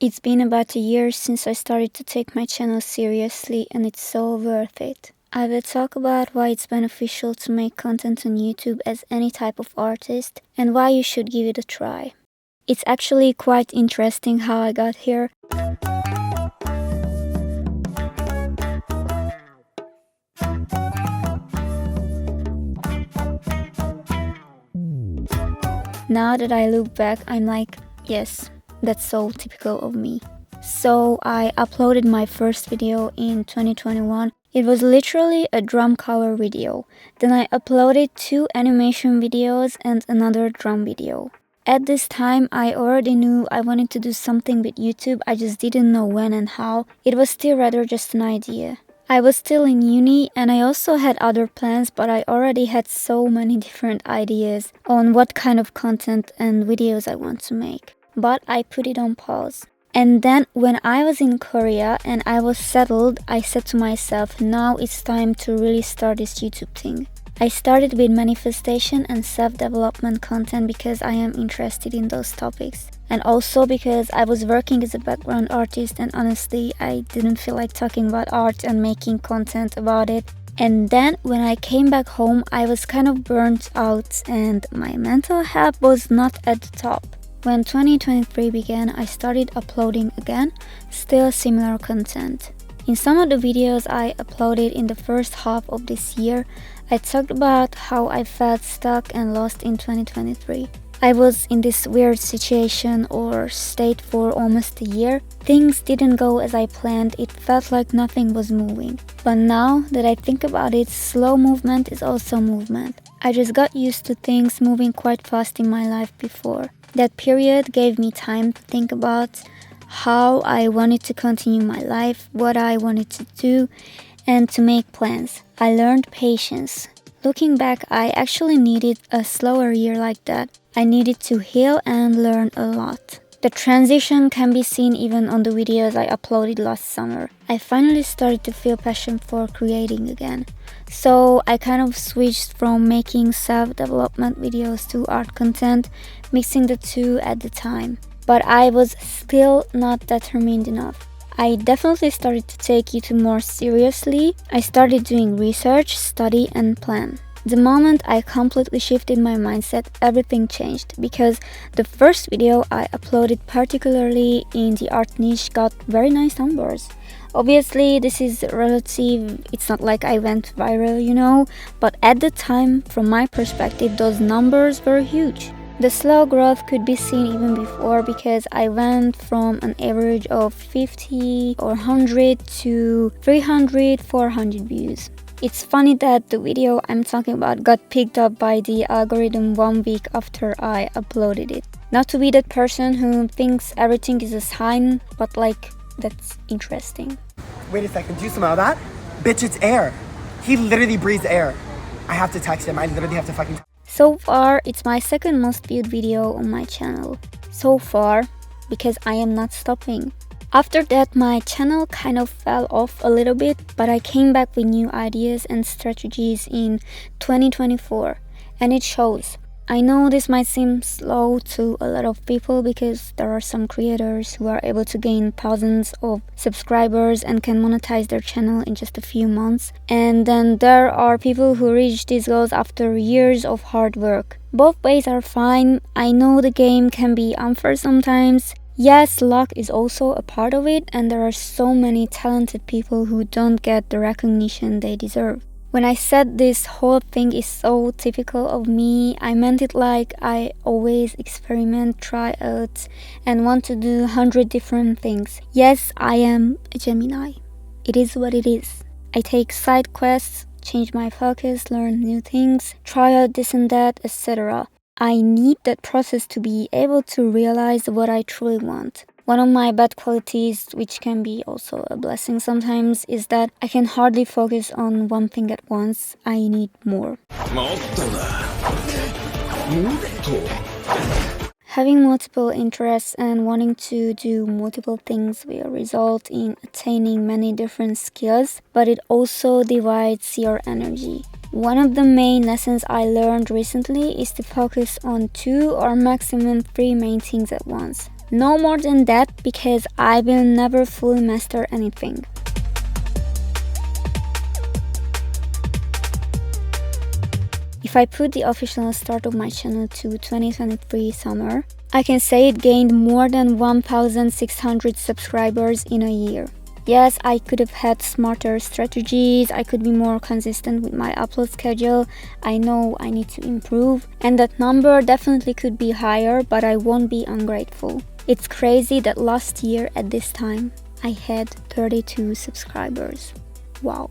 It's been about a year since I started to take my channel seriously, and it's so worth it. I will talk about why it's beneficial to make content on YouTube as any type of artist and why you should give it a try. It's actually quite interesting how I got here. Now that I look back, I'm like, yes, that's so typical of me. So I uploaded my first video in 2021. It was literally a drum cover video. Then I uploaded 2 animation videos and another drum video. At this time, I already knew I wanted to do something with YouTube, I just didn't know when and how. It was still rather just an idea. I was still in uni and I also had other plans, but I already had so many different ideas on what kind of content and videos I want to make. But I put it on pause. And then when I was in Korea and I was settled, I said to myself, now it's time to really start this YouTube thing. I started with manifestation and self-development content because I am interested in those topics. And also because I was working as a background artist and honestly, I didn't feel like talking about art and making content about it. And then when I came back home, I was kind of burnt out and my mental health was not at the top. When 2023 began, I started uploading again, still similar content. In some of the videos I uploaded in the first half of this year, I talked about how I felt stuck and lost in 2023. I was in this weird situation or state for almost a year. Things didn't go as I planned, it felt like nothing was moving. But now that I think about it, slow movement is also movement. I just got used to things moving quite fast in my life before. That period gave me time to think about how I wanted to continue my life, what I wanted to do, and to make plans. I learned patience. Looking back, I actually needed a slower year like that. I needed to heal and learn a lot. The transition can be seen even on the videos I uploaded last summer. I finally started to feel passion for creating again. So I kind of switched from making self-development videos to art content, mixing the two at the time. But I was still not determined enough. I definitely started to take YouTube more seriously. I started doing research, study, and plan. The moment I completely shifted my mindset, everything changed because the first video I uploaded, particularly in the art niche, got very nice numbers. Obviously, this is relative, it's not like I went viral, but at the time, from my perspective, those numbers were huge. The slow growth could be seen even before because I went from an average of 50 or 100 to 300, 400 views. It's funny that the video I'm talking about got picked up by the algorithm 1 week after I uploaded it. Not to be that person who thinks everything is a sign, but that's interesting. Wait a second, do you smell that? Bitch, it's air. He literally breathes air. I have to text him, I literally have to fucking... So far, it's my second most viewed video on my channel. So far, because I am not stopping. After that, my channel kind of fell off a little bit, but I came back with new ideas and strategies in 2024, and it shows. I know this might seem slow to a lot of people because there are some creators who are able to gain thousands of subscribers and can monetize their channel in just a few months. And then there are people who reach these goals after years of hard work. Both ways are fine. I know the game can be unfair sometimes. Yes, luck is also a part of it, and there are so many talented people who don't get the recognition they deserve. When I said this whole thing is so typical of me, I meant it like I always experiment, try out, and want to do 100 different things. Yes, I am a Gemini. It is what it is. I take side quests, change my focus, learn new things, try out this and that, etc. I need that process to be able to realize what I truly want. One of my bad qualities, which can be also a blessing sometimes, is that I can hardly focus on one thing at once. I need more. Having multiple interests and wanting to do multiple things will result in attaining many different skills, but it also divides your energy. One of the main lessons I learned recently is to focus on 2 or maximum 3 main things at once. No more than that, because I will never fully master anything. If I put the official start of my channel to 2023 summer, I can say it gained more than 1,600 subscribers in a year. Yes, I could have had smarter strategies, I could be more consistent with my upload schedule, I know I need to improve, and that number definitely could be higher, but I won't be ungrateful. It's crazy that last year at this time, I had 32 subscribers. Wow.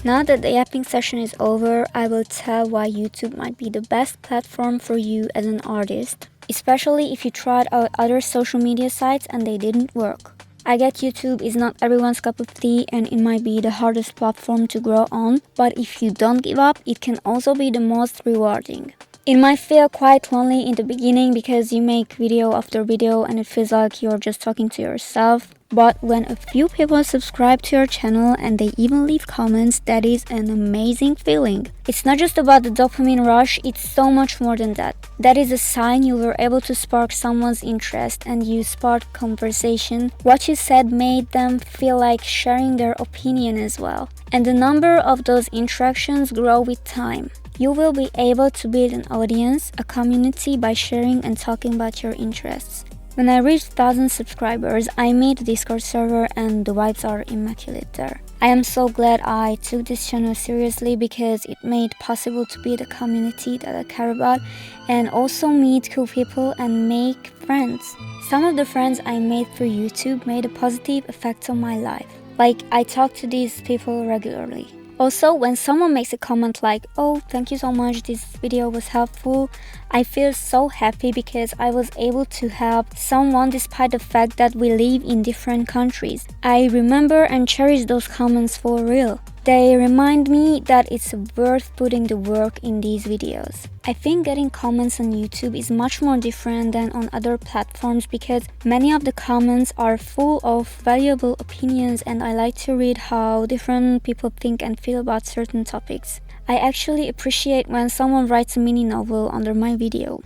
Now that the yapping session is over, I will tell why YouTube might be the best platform for you as an artist, especially if you tried out other social media sites and they didn't work. I get YouTube is not everyone's cup of tea and it might be the hardest platform to grow on, but if you don't give up, it can also be the most rewarding. It might feel quite lonely in the beginning because you make video after video and it feels like you're just talking to yourself. But when a few people subscribe to your channel and they even leave comments, that is an amazing feeling. It's not just about the dopamine rush, it's so much more than that. That is a sign you were able to spark someone's interest and you sparked conversation. What you said made them feel like sharing their opinion as well. And the number of those interactions grow with time. You will be able to build an audience, a community by sharing and talking about your interests. When I reached 1,000 subscribers, I made a Discord server and the vibes are immaculate there. I am so glad I took this channel seriously because it made possible to build a community that I care about and also meet cool people and make friends. Some of the friends I made through YouTube made a positive effect on my life. Like, I talk to these people regularly. Also, when someone makes a comment like, "Oh, thank you so much, this video was helpful," I feel so happy because I was able to help someone despite the fact that we live in different countries. I remember and cherish those comments for real. They remind me that it's worth putting the work in these videos. I think getting comments on YouTube is much more different than on other platforms because many of the comments are full of valuable opinions and I like to read how different people think and feel about certain topics. I actually appreciate when someone writes a mini novel under my video.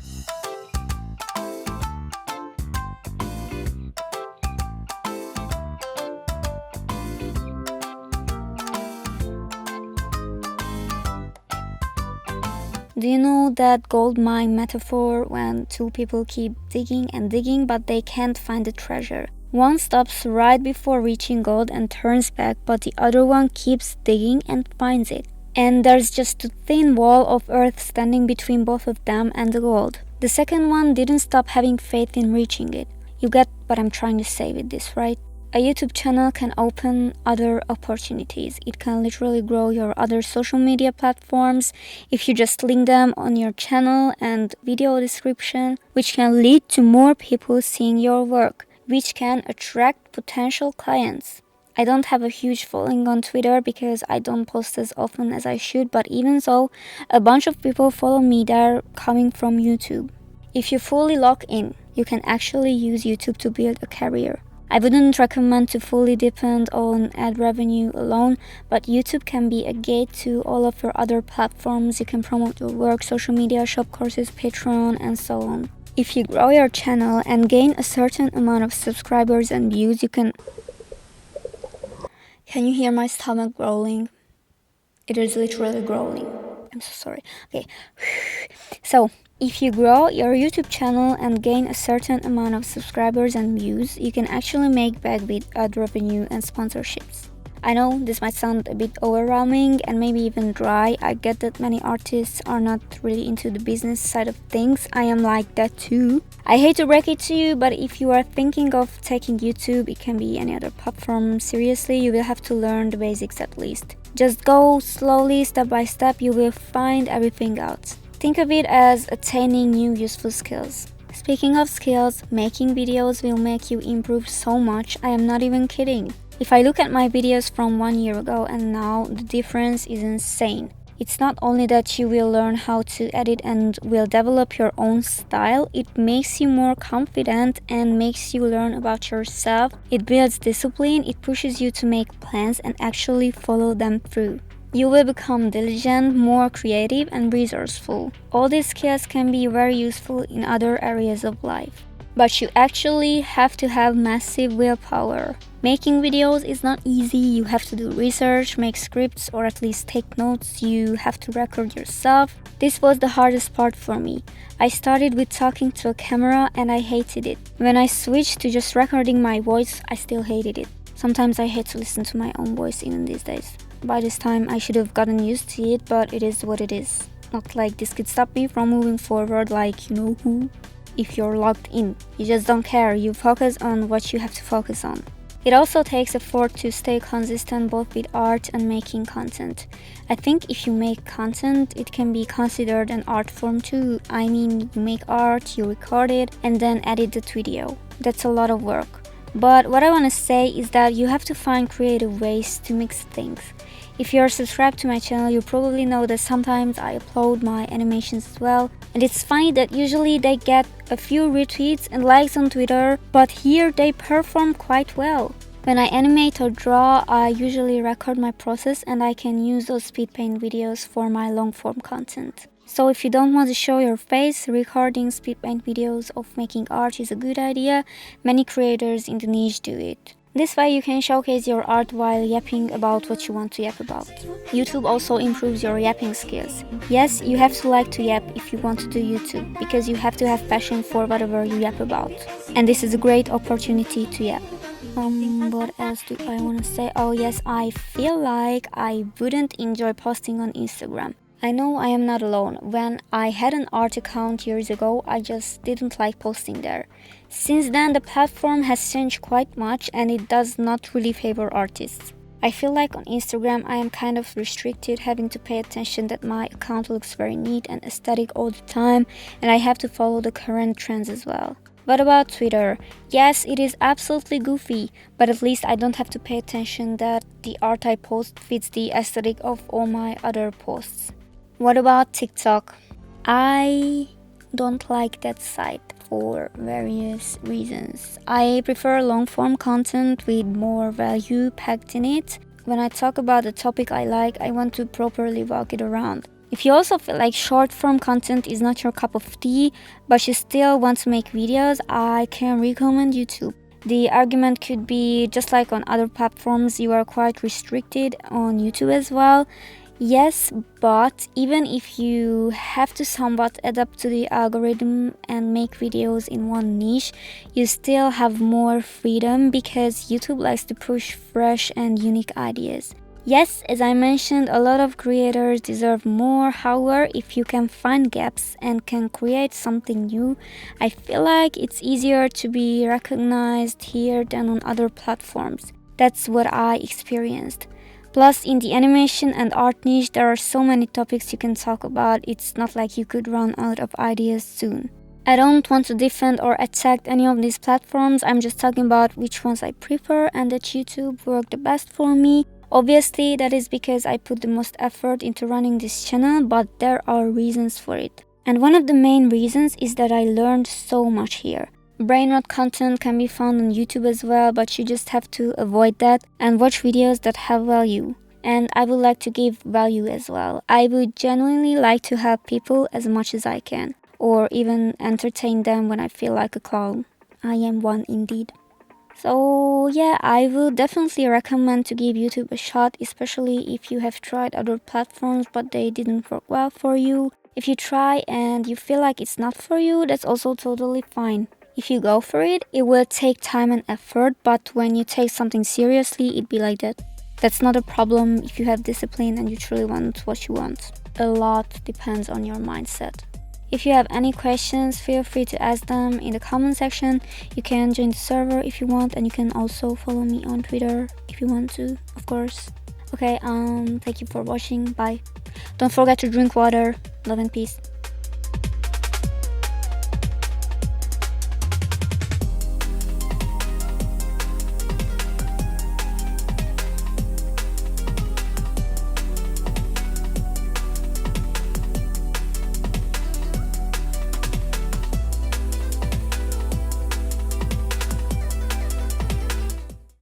Do you know that gold mine metaphor when two people keep digging and digging but they can't find the treasure? One stops right before reaching gold and turns back, but the other one keeps digging and finds it. And there's just a thin wall of earth standing between both of them and the gold. The second one didn't stop having faith in reaching it. You get what I'm trying to say with this, right? A YouTube channel can open other opportunities. It can literally grow your other social media platforms if you just link them on your channel and video description, which can lead to more people seeing your work, which can attract potential clients. I don't have a huge following on Twitter because I don't post as often as I should, but even so, a bunch of people follow me there coming from YouTube. If you fully lock in, you can actually use YouTube to build a career. I wouldn't recommend to fully depend on ad revenue alone, but YouTube can be a gate to all of your other platforms. You can promote your work, social media, shop courses, Patreon, and so on. If you grow your channel and gain a certain amount of subscribers and views, you can... Can you hear my stomach growling? It is literally growling. I'm so sorry. Okay. So, if you grow your YouTube channel and gain a certain amount of subscribers and views, you can actually make back with ad revenue and sponsorships. I know this might sound a bit overwhelming and maybe even dry. I get that many artists are not really into the business side of things. I am like that too. I hate to break it to you, but if you are thinking of taking YouTube, it can be any other platform, seriously, you will have to learn the basics at least. Just go slowly, step by step, you will find everything out. Think of it as attaining new useful skills. Speaking of skills, making videos will make you improve so much, I am not even kidding. If I look at my videos from 1 year ago and now, the difference is insane. It's not only that you will learn how to edit and will develop your own style, it makes you more confident and makes you learn about yourself. It builds discipline, it pushes you to make plans and actually follow them through. You will become diligent, more creative, and resourceful. All these skills can be very useful in other areas of life. But you actually have to have massive willpower. Making videos is not easy. You have to do research, make scripts, or at least take notes. You have to record yourself. This was the hardest part for me. I started with talking to a camera and I hated it. When I switched to just recording my voice, I still hated it. Sometimes I hate to listen to my own voice even these days. By this time, I should have gotten used to it, but it is what it is. Not like this could stop me from moving forward like you know who. If you're locked in, you just don't care, you focus on what you have to focus on. It also takes effort to stay consistent both with art and making content. I think if you make content, it can be considered an art form too. I mean, you make art, you record it, and then edit the video. That's a lot of work. But what I want to say is that you have to find creative ways to mix things. If you're subscribed to my channel, you probably know that sometimes I upload my animations as well. And it's funny that usually they get a few retweets and likes on Twitter, but here they perform quite well. When I animate or draw, I usually record my process and I can use those speedpaint videos for my long-form content. So if you don't want to show your face, recording speedpaint videos of making art is a good idea. Many creators in the niche do it. This way you can showcase your art while yapping about what you want to yap about. YouTube also improves your yapping skills. Yes, you have to like to yap if you want to do YouTube, because you have to have passion for whatever you yap about. And this is a great opportunity to yap. What else do I want to say? Oh yes, I feel like I wouldn't enjoy posting on Instagram. I know I am not alone. When I had an art account years ago, I just didn't like posting there. Since then, the platform has changed quite much and it does not really favor artists. I feel like on Instagram I am kind of restricted, having to pay attention that my account looks very neat and aesthetic all the time, and I have to follow the current trends as well. What about Twitter? Yes, it is absolutely goofy, but at least I don't have to pay attention that the art I post fits the aesthetic of all my other posts. What about TikTok? I don't like that site for various reasons. I prefer long-form content with more value packed in it. When I talk about a topic I like, I want to properly walk it around. If you also feel like short-form content is not your cup of tea, but you still want to make videos, I can recommend YouTube. The argument could be just like on other platforms, you are quite restricted on YouTube as well. Yes, but even if you have to somewhat adapt to the algorithm and make videos in one niche, you still have more freedom because YouTube likes to push fresh and unique ideas. Yes, as I mentioned, a lot of creators deserve more. However, if you can find gaps and can create something new, I feel like it's easier to be recognized here than on other platforms. That's what I experienced. Plus, in the animation and art niche, there are so many topics you can talk about, it's not like you could run out of ideas soon. I don't want to defend or attack any of these platforms, I'm just talking about which ones I prefer and that YouTube worked the best for me. Obviously, that is because I put the most effort into running this channel, but there are reasons for it. And one of the main reasons is that I learned so much here. Brain rot content can be found on YouTube as well, but you just have to avoid that and watch videos that have value. And I would like to give value as well. I would genuinely like to help people as much as I can, or even entertain them when I feel like a clown. I am one indeed. So yeah, I would definitely recommend to give YouTube a shot, especially if you have tried other platforms but they didn't work well for you. If you try and you feel like it's not for you, that's also totally fine. If you go for it, it will take time and effort, but when you take something seriously, it'd be like that. That's not a problem if you have discipline and you truly want what you want. A lot depends on your mindset. If you have any questions, feel free to ask them in the comment section. You can join the server if you want, and you can also follow me on Twitter if you want to, of course. Okay, thank you for watching. Bye. Don't forget to drink water. Love and peace.